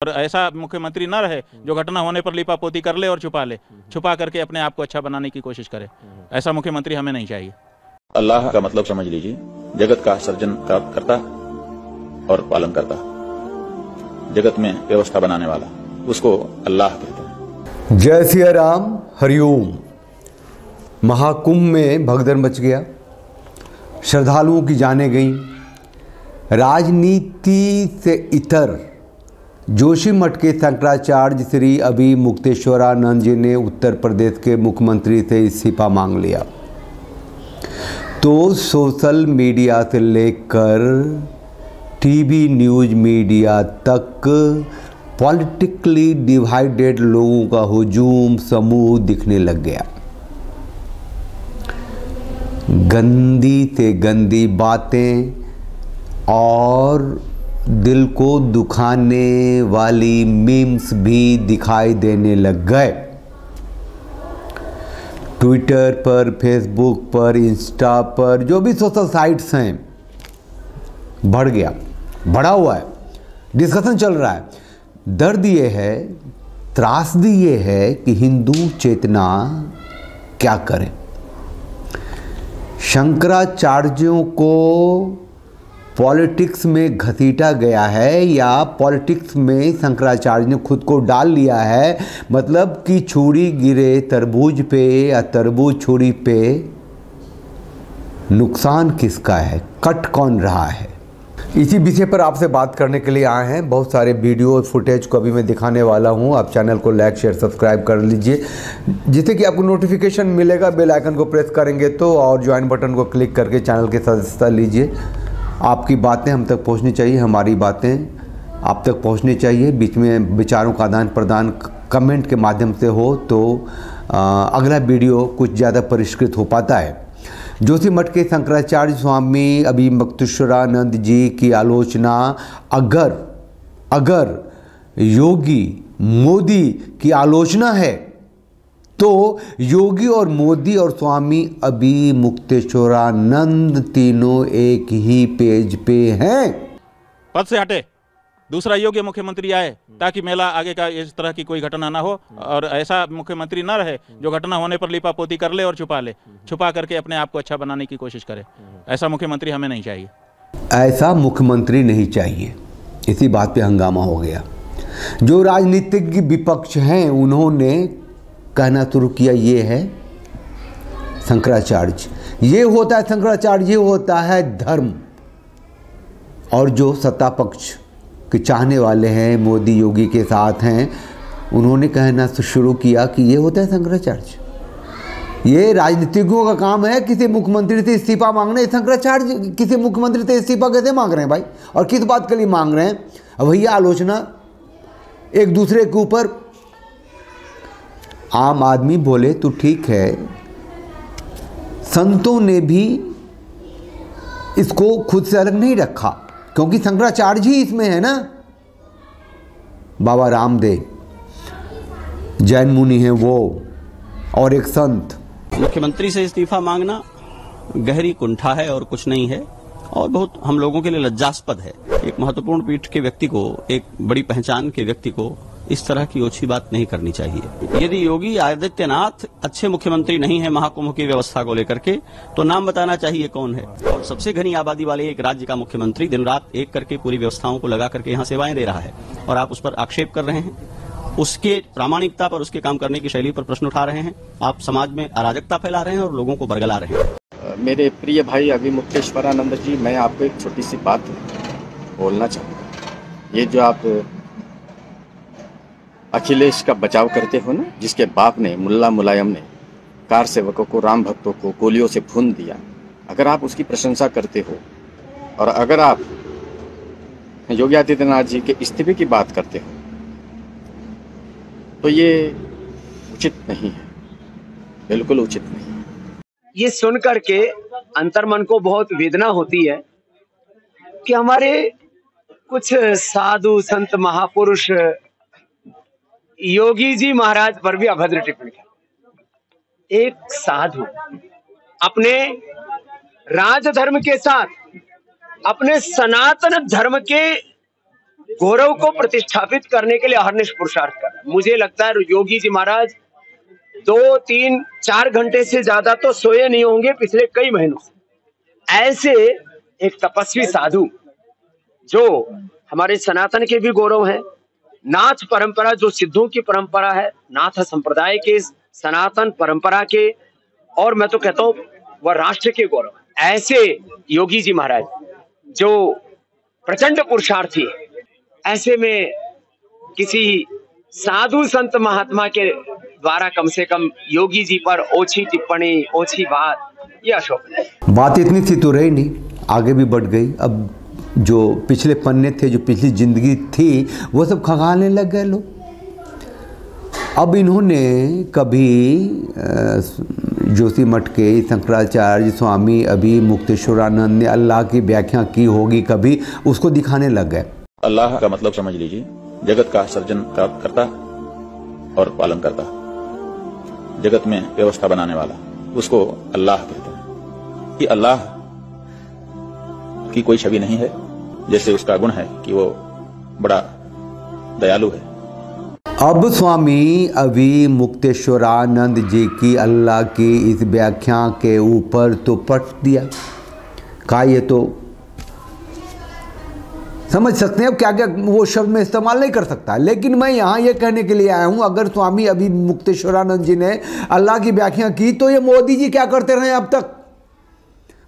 और ऐसा मुख्यमंत्री न रहे जो घटना होने पर लिपापोती कर ले और छुपा ले, छुपा करके अपने आप को अच्छा बनाने की कोशिश करे। ऐसा मुख्यमंत्री हमें नहीं चाहिए। अल्लाह का मतलब समझ लीजिए, जगत का सर्जन करता और पालन करता, जगत में व्यवस्था बनाने वाला, उसको अल्लाह कहते हैं। जय सिया राम, हरिओम। महाकुंभ में भगदड़ मच गया, श्रद्धालुओं की जानें गईं। राजनीति से इतर जोशीमठ के शंकराचार्य श्री अभी मुक्तेश्वरानंद जी ने उत्तर प्रदेश के मुख्यमंत्री से इस्तीफा मांग लिया। तो सोशल मीडिया से लेकर टीवी न्यूज़ मीडिया तक पॉलिटिकली डिवाइडेड लोगों का हुजूम समूह दिखने लग गया। गंदी से गंदी बातें और दिल को दुखाने वाली मीम्स भी दिखाई देने लग गए। ट्विटर पर, फेसबुक पर, इंस्टा पर, जो भी सोशल साइट्स हैं, बढ़ा हुआ है, डिस्कशन चल रहा है। दर्द ये है, त्रासदी ये है कि हिंदू चेतना क्या करे। शंकराचार्यों को पॉलिटिक्स में घसीटा गया है या पॉलिटिक्स में शंकराचार्य ने खुद को डाल लिया है। मतलब कि छुरी गिरे तरबूज पे या तरबूज छुरी पे, नुकसान किसका है, कट कौन रहा है। इसी विषय पर आपसे बात करने के लिए आए हैं। बहुत सारे वीडियो फुटेज को अभी मैं दिखाने वाला हूं। आप चैनल को लाइक शेयर सब्सक्राइब कर लीजिए, जिससे कि आपको नोटिफिकेशन मिलेगा। बेल आइकन को प्रेस करेंगे तो, और ज्वाइन बटन को क्लिक करके चैनल की सदस्यता लीजिए। आपकी बातें हम तक पहुंचनी चाहिए, हमारी बातें आप तक पहुंचनी चाहिए। बीच में विचारों का आदान प्रदान कमेंट के माध्यम से हो तो अगला वीडियो कुछ ज़्यादा परिष्कृत हो पाता है। जोशीमठ के शंकराचार्य स्वामी अभी मुक्तेश्वरानंद जी की आलोचना अगर योगी मोदी की आलोचना है तो योगी और मोदी और स्वामी अभी मुक्तेश्वरानंद तीनों एक ही पेज पे हैं। पद से हटे, दूसरा योग्य मुख्यमंत्री आए ताकि मेला आगे का इस तरह की कोई घटना ना हो। और ऐसा मुख्यमंत्री ना रहे जो घटना होने पर लिपापोती कर ले और छुपा ले, छुपा करके अपने आप को अच्छा बनाने की कोशिश करे। ऐसा मुख्यमंत्री हमें नहीं चाहिए। ऐसा मुख्यमंत्री नहीं चाहिए। इसी बात पे हंगामा हो गया। जो राजनीतिक विपक्ष हैं उन्होंने कहना शुरू किया, ये है शंकराचार्य, ये होता है शंकराचार्य, ये होता है धर्म। और जो सत्ता पक्ष के चाहने वाले हैं, मोदी योगी के साथ हैं, उन्होंने कहना शुरू किया कि ये होता है शंकराचार्य। ये राजनीतिज्ञों का काम है किसी मुख्यमंत्री से इस्तीफा मांगना। शंकराचार्य किसी मुख्यमंत्री से इस्तीफा कैसे मांग रहे हैं भाई, और किस बात के लिए मांग रहे हैं। अब भैया आलोचना एक दूसरे के ऊपर। आम आदमी बोले तो ठीक है, संतों ने भी इसको खुद से अलग नहीं रखा, क्योंकि शंकराचार्य जी इसमें है ना। बाबा रामदेव जैन मुनि हैं वो, और एक संत। मुख्यमंत्री से इस्तीफा मांगना गहरी कुंठा है और कुछ नहीं है, और बहुत हम लोगों के लिए लज्जास्पद है। एक महत्वपूर्ण पीठ के व्यक्ति को, एक बड़ी पहचान के व्यक्ति को इस तरह की ओछी बात नहीं करनी चाहिए। यदि योगी आदित्यनाथ अच्छे मुख्यमंत्री नहीं है महाकुंभ की व्यवस्था को लेकर के, तो नाम बताना चाहिए कौन है। और सबसे घनी आबादी वाले एक राज्य का मुख्यमंत्री दिन रात एक करके पूरी व्यवस्थाओं को लगा करके यहाँ सेवाएं दे रहा है, और आप उस पर आक्षेप कर रहे हैं, उसके प्रामाणिकता पर, उसके काम करने की शैली पर प्रश्न उठा रहे हैं। आप समाज में अराजकता फैला रहे हैं और लोगों को बरगला रहे हैं। मेरे प्रिय भाई अभी मुक्तेश्वरानंद जी, मैं आपको एक छोटी सी बात बोलना चाहूँगा। ये जो आप अखिलेश का बचाव करते हो ना, जिसके बाप ने, मुल्ला मुलायम ने कार सेवकों को, राम भक्तों को गोलियों से भून दिया, अगर आप उसकी प्रशंसा करते हो और अगर आप योगी आदित्यनाथ जी के इस्तीफे की बात करते हो तो ये उचित नहीं है, बिल्कुल उचित नहीं है। ये सुन करके अंतर्मन को बहुत वेदना होती है कि हमारे कुछ साधु संत महापुरुष योगी जी महाराज पर भी अभद्र टिप्पणी। एक साधु अपने राजधर्म के साथ, अपने सनातन धर्म के गौरव को प्रतिष्ठापित करने के लिए अहर्निश पुरुषार्थ कर रहे हैं। मुझे लगता है योगी जी महाराज 2, 3, 4 घंटे से ज्यादा तो सोए नहीं होंगे पिछले कई महीनों से। ऐसे एक तपस्वी साधु जो हमारे सनातन के भी गौरव है, नाथ परंपरा जो सिद्धों की परंपरा है, नाथ संप्रदाय के, सनातन परंपरा के, और मैं तो कहता हूं वह राष्ट्र के गौरव है। ऐसे योगी जी महाराज जो प्रचंड पुरुषार्थी है, ऐसे में किसी साधु संत महात्मा के द्वारा कम से कम योगी जी पर ओछी टिप्पणी, ओछी बात, ये अशोभनीय है। बात इतनी सी तो रही नहीं, आगे भी बढ़ गई। अब जो पिछले पन्ने थे, जो पिछली जिंदगी थी, वो सब खंगालने लग गए लोग। अब इन्होंने कभी जोशी मठ के शंकराचार्य स्वामी अभी मुक्तेश्वरानंद ने अल्लाह की व्याख्या की होगी, कभी उसको दिखाने लग गए। अल्लाह का मतलब समझ लीजिए, जगत का सर्जन करता और पालन करता, जगत में व्यवस्था बनाने वाला, उसको अल्लाह कहते हैं। कि अल्लाह की कोई छवि नहीं है, जैसे उसका गुण है कि वो बड़ा दयालु है। अब स्वामी अभी मुक्तेश्वरानंद जी की अल्लाह की इस व्याख्या के ऊपर तो पट दिया, कहा ये तो समझ सकते हैं। अब क्या क्या वो शब्द में इस्तेमाल नहीं कर सकता, लेकिन मैं यहाँ ये कहने के लिए आया हूँ, अगर स्वामी अभी मुक्तेश्वरानंद जी ने अल्लाह की व्याख्या की तो ये मोदी जी क्या करते रहे अब तक?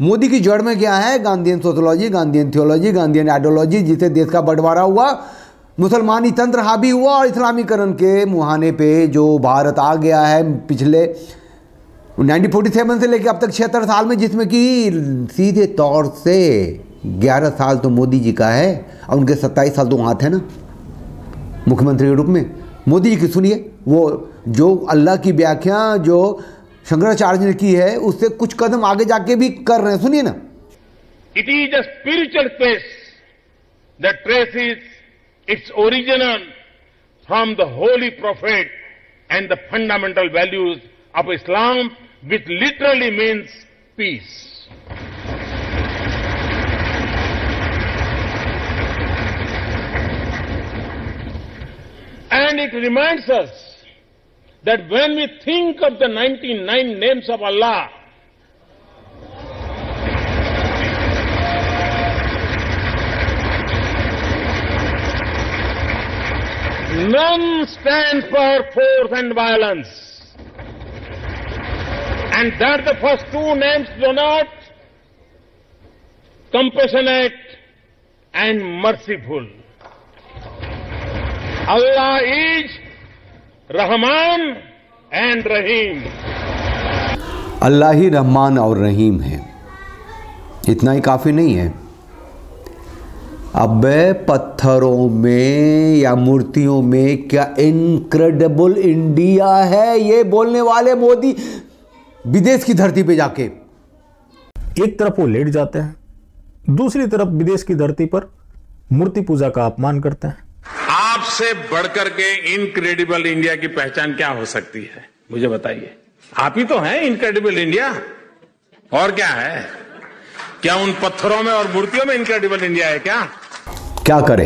मोदी की जड़ में क्या है? Gandhian sociology, Gandhian theology, Gandhian ideology, जिससे देश का बंटवारा हुआ, मुसलमानी तंत्र हावी हुआ और इस्लामीकरण के मुहाने पे जो भारत आ गया है पिछले 1947 से लेकर अब तक 76 साल में, जिसमें कि सीधे तौर से 11 साल तो मोदी जी का है और उनके 27 साल तो वहाँ थे ना मुख्यमंत्री के रूप में। मोदी जी की सुनिए, वो जो अल्लाह की व्याख्या जो शंकराचार्य ने की है उससे कुछ कदम आगे जाके भी कर रहे हैं, सुनिए ना। It is a spiritual space that traces its original from the holy prophet and the fundamental values of Islam, which literally means peace. And it reminds us that when we think of the 99 names of Allah, none stand for force and violence. And that the first two names denote compassionate and merciful. Allah is Rahman and Rahim. अल्लाह ही रहमान और रहीम है, इतना ही काफ़ी नहीं है। अब पत्थरों में या मूर्तियों में क्या इनक्रेडिबल इंडिया है, ये बोलने वाले मोदी विदेश की धरती पे जाके। एक तरफ वो लेट जाते हैं, दूसरी तरफ विदेश की धरती पर मूर्ति पूजा का अपमान करते हैं। आपसे बढ़कर के इनक्रेडिबल इंडिया की पहचान क्या हो सकती है, मुझे बताइए। आप ही तो हैं इनक्रेडिबल इंडिया, और क्या है? क्या उन पत्थरों में और मूर्तियों में इनक्रेडिबल इंडिया है क्या? क्या करे,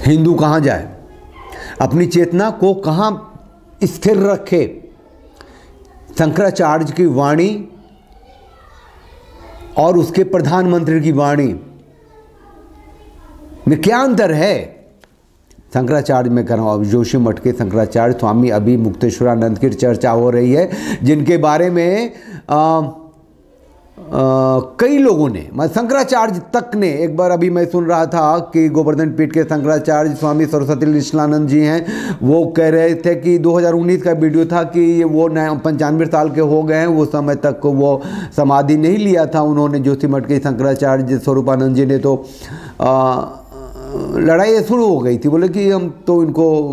हिंदू कहाँ जाए, अपनी चेतना को कहाँ स्थिर रखे? शंकराचार्य की वाणी और उसके प्रधानमंत्री की वाणी में क्या अंतर है? शंकराचार्य में कह रहा हूँ, जोशी मठ के शंकराचार्य स्वामी अभी मुक्तेश्वरानंद की चर्चा हो रही है, जिनके बारे में कई लोगों ने, शंकराचार्य तक ने, एक बार अभी मैं सुन रहा था कि गोवर्धन पीठ के शंकराचार्य स्वामी सरस्वती कृष्णानंद जी हैं, वो कह रहे थे कि 2019 का वीडियो था कि वो 95 साल के हो गए हैं, वो समय तक वो समाधि नहीं लिया था उन्होंने। जोशी मठ के शंकराचार्य स्वरूपानंद जी ने तो लड़ाई शुरू हो गई थी, बोले कि हम तो इनको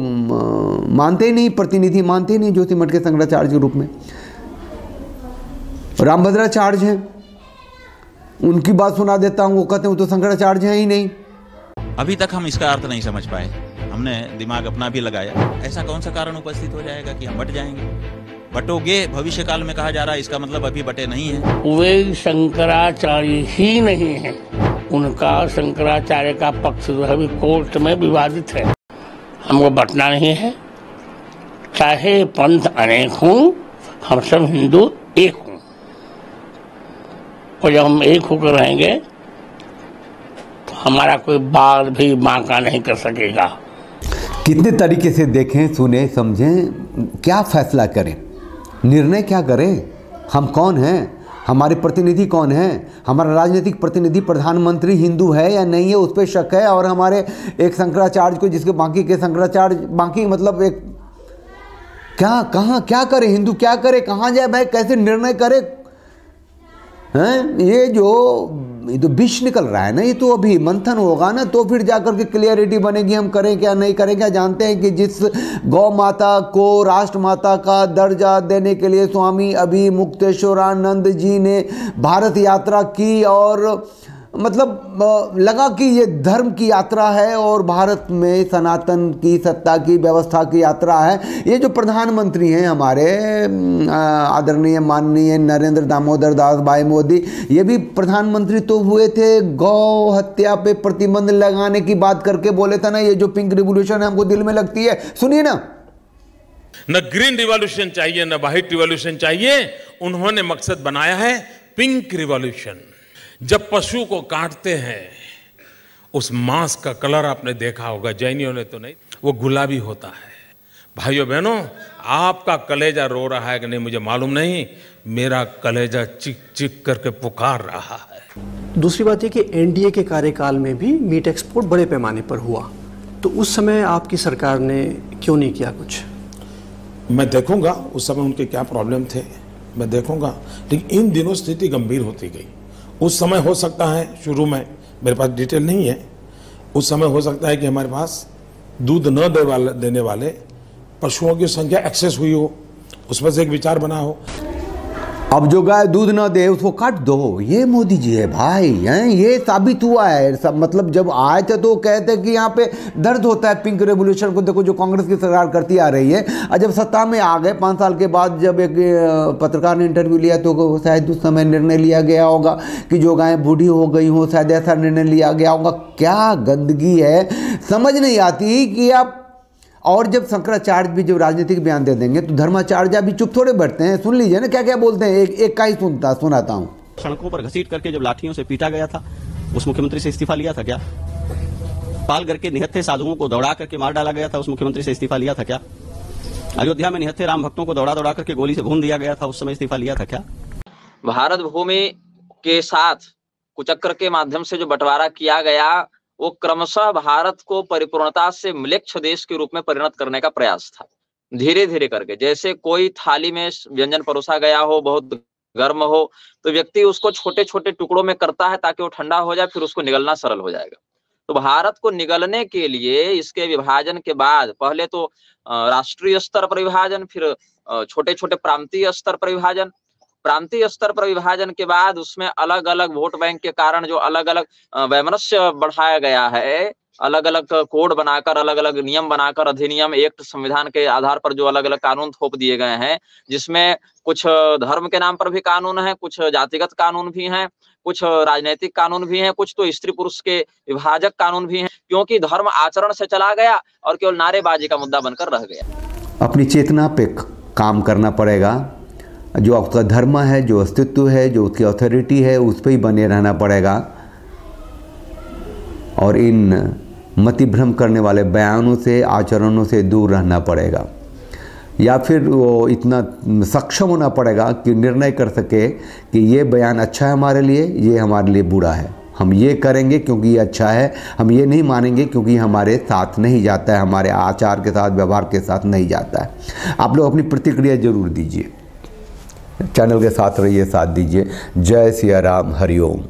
मानते ही नहीं, प्रतिनिधि मानते ही नहीं जोशी मठ के शंकराचार्य के रूप में। रामभद्राचार्य हैं, उनकी बात सुना देता हूँ, वो कहते हैं वो तो शंकराचार्य हैं ही नहीं। अभी तक हम इसका अर्थ नहीं समझ पाए, हमने दिमाग अपना भी लगाया। ऐसा कौन सा कारण उपस्थित हो जाएगा कि हम बट जाएंगे? बटोगे भविष्य काल में कहा जा रहा है, इसका मतलब अभी बटे नहीं है। वे शंकराचार्य ही नहीं है, उनका शंकराचार्य का पक्ष जो है अभी कोर्ट में विवादित है। हमको बंटना नहीं है, चाहे पंथ अनेक हों, हम सब हिंदू एक हों, और जब हम एक होकर रहेंगे तो हमारा कोई बाल भी बांका नहीं कर सकेगा। कितने तरीके से देखें, सुने, समझें, क्या फैसला करें, निर्णय क्या करें? हम कौन हैं? हमारे प्रतिनिधि कौन हैं? हमारा राजनीतिक प्रतिनिधि प्रधानमंत्री हिंदू है या नहीं है, उस पर शक है। और हमारे एक शंकराचार्य को, जिसके बाकी के शंकराचार्य, बाकी मतलब एक क्या, कहाँ क्या करे हिंदू, क्या करे, कहाँ जाए भाई, कैसे निर्णय करे हैं? ये तो विष निकल रहा है ना, ये तो अभी मंथन होगा ना, तो फिर जाकर के क्लियरिटी बनेगी, हम करें क्या नहीं करें क्या। जानते हैं कि जिस गौ माता को राष्ट्र माता का दर्जा देने के लिए स्वामी अभिमुक्तेश्वरानंद जी ने भारत यात्रा की, और मतलब लगा कि ये धर्म की यात्रा है और भारत में सनातन की सत्ता की व्यवस्था की यात्रा है। ये जो प्रधानमंत्री हैं हमारे आदरणीय माननीय नरेंद्र दामोदर दास भाई मोदी, ये भी प्रधानमंत्री तो हुए थे, गौ हत्या पे प्रतिबंध लगाने की बात करके बोले थे ना, ये जो पिंक रिवॉल्यूशन है हमको दिल में लगती है। सुनिए ना, न ग्रीन रिवॉल्यूशन चाहिए, न व्हाइट रिवॉल्यूशन चाहिए, उन्होंने मकसद बनाया है पिंक रिवॉल्यूशन। जब पशु को काटते हैं, उस मांस का कलर आपने देखा होगा, जैनियों ने तो नहीं, वो गुलाबी होता है। भाइयों बहनों, आपका कलेजा रो रहा है कि नहीं मुझे मालूम नहीं, मेरा कलेजा चिक चिक करके पुकार रहा है। दूसरी बात ये कि एनडीए के कार्यकाल में भी मीट एक्सपोर्ट बड़े पैमाने पर हुआ, तो उस समय आपकी सरकार ने क्यों नहीं किया कुछ? मैं देखूंगा उस समय उनके क्या प्रॉब्लम थे, मैं देखूंगा, लेकिन इन दिनों स्थिति गंभीर होती गई। उस समय हो सकता है, शुरू में मेरे पास डिटेल नहीं है, उस समय हो सकता है कि हमारे पास दूध न देने वाले पशुओं की संख्या एक्सेस हुई हो, उस पर से एक विचार बना हो। अब जो गाय दूध ना दे उसको काट दो, ये मोदी जी है भाई, हैं? ये साबित हुआ है सब। मतलब जब आए थे तो कहते कि यहाँ पे दर्द होता है पिंक रेवोल्यूशन को, देखो जो कांग्रेस की सरकार करती आ रही है। और जब सत्ता में आ गए 5 साल के बाद, जब एक पत्रकार ने इंटरव्यू लिया तो शायद उस समय निर्णय लिया गया होगा कि जो गायें बूढ़ी हो गई हों, शायद ऐसा निर्णय लिया गया होगा। क्या गंदगी है, समझ नहीं आती कि आप। और जब शंकराचार्य भी जब राजनीतिक बयान दे देंगे तो धर्माचार्य भी चुप थोड़े बैठते हैं। सुन लीजिए ना क्या क्या बोलते हैं, एक का ही सुनाता हूँ। सड़कों पर घसीट करके जब लाठियों से पीटा गया था, उस मुख्यमंत्री से इस्तीफा लिया था क्या? पालघर के निहत्थे साधुओं को दौड़ा करके मार डाला गया था, उस मुख्यमंत्री से इस्तीफा लिया था क्या? अयोध्या में निहत्थे राम भक्तों को दौड़ा करके गोली से भून दिया गया था, उस समय इस्तीफा लिया था क्या? भारत भूमि के साथ कुचक्र के माध्यम से जो बंटवारा किया गया, वो क्रमशः भारत को परिपूर्णता से म्लेच्छ देश के रूप में परिणत करने का प्रयास था। धीरे धीरे करके, जैसे कोई थाली में व्यंजन परोसा गया हो, बहुत गर्म हो, तो व्यक्ति उसको छोटे छोटे टुकड़ों में करता है ताकि वो ठंडा हो जाए, फिर उसको निगलना सरल हो जाएगा। तो भारत को निगलने के लिए इसके विभाजन के बाद पहले तो राष्ट्रीय स्तर पर विभाजन, फिर छोटे छोटे प्रांतीय स्तर पर विभाजन, प्रांतीय स्तर पर विभाजन के बाद उसमें अलग अलग वोट बैंक के कारण जो अलग अलग वैमनस्य बढ़ाया गया है, अलग अलग कोड बनाकर, अलग अलग नियम बनाकर, अधिनियम, एक्ट, संविधान के आधार पर जो अलग अलग कानून थोप दिए गए हैं, जिसमें कुछ धर्म के नाम पर भी कानून है, कुछ जातिगत कानून भी हैं, कुछ राजनीतिक कानून भी हैं, कुछ तो स्त्री पुरुष के विभाजक कानून भी हैं, क्योंकि धर्म आचरण से चला गया और केवल नारेबाजी का मुद्दा बनकर रह गया। अपनी चेतना पे काम करना पड़ेगा। जो आपका धर्म है, जो अस्तित्व है, जो उसकी अथॉरिटी है, उस पर ही बने रहना पड़ेगा। और इन मतिभ्रम करने वाले बयानों से, आचरणों से दूर रहना पड़ेगा, या फिर वो इतना सक्षम होना पड़ेगा कि निर्णय कर सके कि ये बयान अच्छा है हमारे लिए, ये हमारे लिए बुरा है, हम ये करेंगे क्योंकि ये अच्छा है, हम ये नहीं मानेंगे क्योंकि हमारे साथ नहीं जाता है, हमारे आचार के साथ, व्यवहार के साथ नहीं जाता है। आप लोग अपनी प्रतिक्रिया जरूर दीजिए, चैनल के साथ रहिए, साथ दीजिए। जय सिया राम, हरिओम।